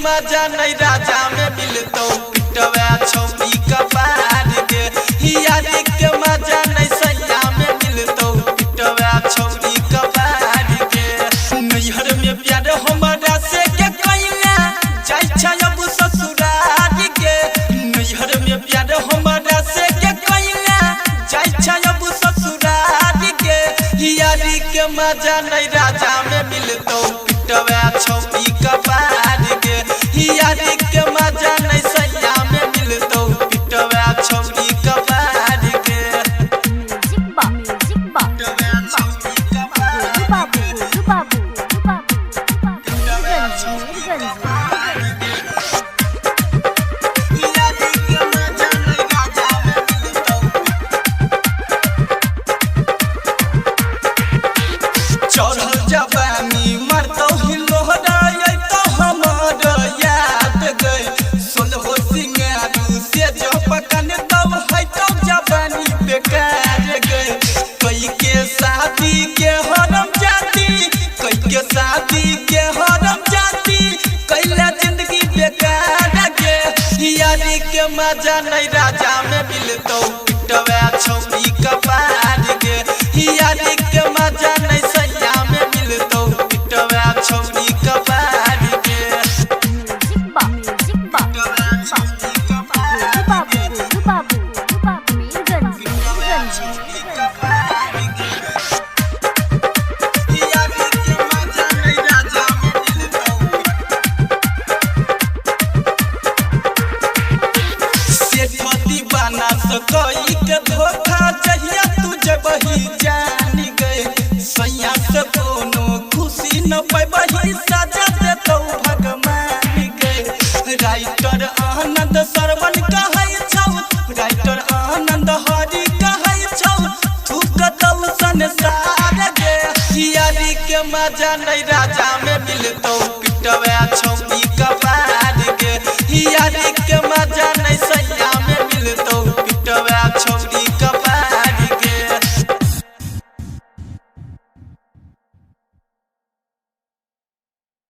मजा नहीं राजा में मिलतो पिटवा छौरी कपार के यारी के मजा नहीं सैया में मिलतो पिटवा छौरी कपार के नैहर में प्यार हमारा से के कइला जाय छै अब ससुराल के नैहर में प्यार हमारा से के कइला जाय छै अब ससुराल के यारी के मजा नहीं राजा में मिलतो पिटवा छौरी कपार के यारी के मजा नहीं सैया में मिलतो पिटवा छौरी कपार के चढ़ल जवानी मरतो हिलोहरा तो हमर याद गई सोलहो सिंगारू से जो पकन तब है तो जवानी बेकार गई कई के शादी के हरम जाती कई के शादी के हरम जाती कैला जिंदगी बेकार गे यारी के मजा नहीं राजा में मिलतो पिटवा छौरी कपार के यारी के मजा नहीं सैया में मिलतो पिटवा छौरी कपार के दीवाना सकई के धोखा जहिया तुझे बही जान गए सैया से कोनो खुशी न पैबही सजा देतौ भगवान गए राइटर आनंद सरवन कहै छौ राइटर आनंद हरि कहै छौ थुकतौ संसार गे यारी के मजा नहीं राजा में मिल